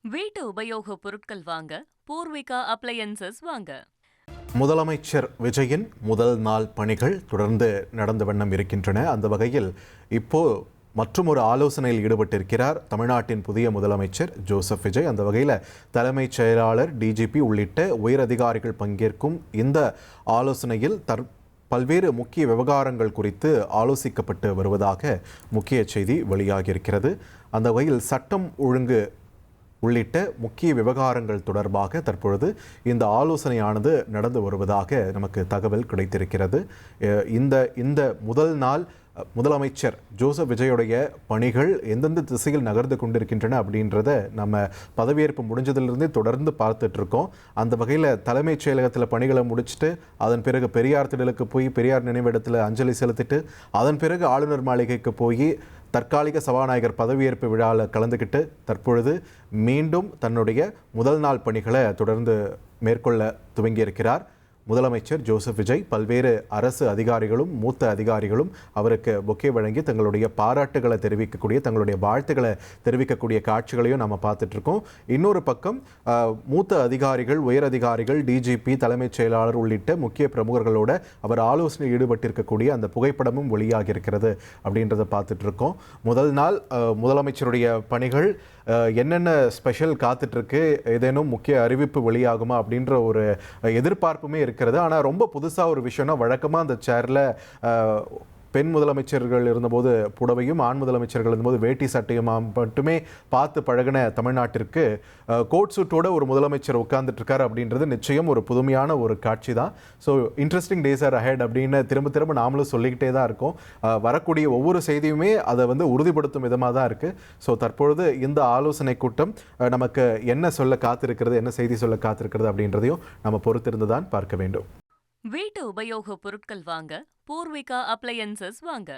வீட்டு உபயோக பொருட்கள் வாங்க பூர்விகா அப்ளையன்சஸ் வாங்க. முதலமைச்சர் விஜயின் முதல் நாள் பணிகள் தொடர்ந்து நடந்த வண்ணம் இருக்கின்றன. அந்த வகையில் இப்போ மற்றொரு ஆலோசனையில் ஈடுபட்டிருக்கிறார் தமிழ்நாட்டின் புதிய முதலமைச்சர் ஜோசப் விஜய். அந்த வகையில் தலைமைச் செயலாளர், டிஜிபி உள்ளிட்ட உயர் அதிகாரிகள் பங்கேற்கும் இந்த ஆலோசனையில் பல்வேறு முக்கிய விவகாரங்கள் குறித்து ஆலோசிக்கப்பட்டு வருவதாக முக்கிய செய்தி வெளியாகியிருக்கிறது. அந்த வகையில் சட்டம் ஒழுங்கு உள்ளிட்ட முக்கிய விவகாரங்கள் தொடர்பாக தற்பொழுது இந்த ஆலோசனையானது நடந்து வருவதாக நமக்கு தகவல் கிடைத்திருக்கிறது. இந்த முதல் நாள் முதலமைச்சர் ஜோசப் விஜயுடைய பணிகள் எந்தெந்த திசையில் நகர்ந்து கொண்டிருக்கின்றன அப்படின்றத நம்ம பதவியேற்பு முடிஞ்சதிலிருந்தே தொடர்ந்து பார்த்துட்டு இருக்கோம். அந்த வகையில் தலைமைச் செயலகத்தில் பணிகளை முடிச்சுட்டு அதன் பிறகு பெரியார் திடலுக்கு போய் பெரியார் நினைவிடத்தில் அஞ்சலி செலுத்திட்டு அதன் பிறகு ஆளுநர் மாளிகைக்கு போய் தற்காலிக சபாநாயகர் பதவியேற்பு விழாவில் கலந்துக்கிட்டு தற்பொழுது மீண்டும் தன்னுடைய முதல் நாள் பணிகளை தொடர்ந்து மேற்கொள்ள துவங்கியிருக்கிறார் முதலமைச்சர் ஜோசப் விஜய். பல்வேறு அரசு அதிகாரிகளும் மூத்த அதிகாரிகளும் அவருக்கு பொக்கே வழங்கி தங்களுடைய பாராட்டுகளை தெரிவிக்கக்கூடிய, தங்களுடைய வாழ்த்துக்களை தெரிவிக்கக்கூடிய காட்சிகளையும் நம்ம பார்த்துட்டு இருக்கோம். இன்னொரு பக்கம் மூத்த அதிகாரிகள், உயர் அதிகாரிகள், டிஜிபி, தலைமைச் செயலாளர் உள்ளிட்ட முக்கிய பிரமுகர்களோட அவர் ஆலோசனையில் ஈடுபட்டிருக்கக்கூடிய அந்த புகைப்படமும் வெளியாகி இருக்கிறது அப்படின்றத பார்த்துட்டு இருக்கோம். முதல் நாள் முதலமைச்சருடைய பணிகள் என்னென்ன ஸ்பெஷல் காத்துட்ருக்கு, ஏதேனும் முக்கிய அறிவிப்பு வெளியாகுமா அப்படின்ற ஒரு எதிர்பார்ப்புமே இருக்கிறது. ஆனால் ரொம்ப புதுசாக ஒரு விஷயம்னா, வழக்கமாக அந்த சேரில் பெண் முதலமைச்சர்கள் இருந்தபோது புடவையும், ஆண் முதலமைச்சர்கள் இருந்தபோது வேட்டி சட்டையும் மட்டுமே பார்த்து பழகின தமிழ்நாட்டிற்கு கோட் சூட்டோட ஒரு முதலமைச்சர் உட்கார்ந்துட்டு இருக்காரு அப்படின்றது நிச்சயம் ஒரு புதுமையான ஒரு காட்சி தான். So interesting days are ahead அப்படின்னு திரும்ப நாமளும் சொல்லிக்கிட்டே தான் இருக்கோம். வரக்கூடிய ஒவ்வொரு செய்தியுமே அதை உறுதிப்படுத்தும் விதமாக தான் இருக்குது. ஸோ தற்பொழுது இந்த ஆலோசனை கூட்டம் நமக்கு என்ன சொல்ல காத்திருக்கிறது, என்ன செய்தி சொல்ல காத்திருக்கிறது அப்படின்றதையும் நம்ம பொறுத்திருந்து தான் பார்க்க வேண்டும். வீட்டு உபயோக பொருட்கள் வாங்க பூர்விகா அப்ளையன்சஸ் வாங்க.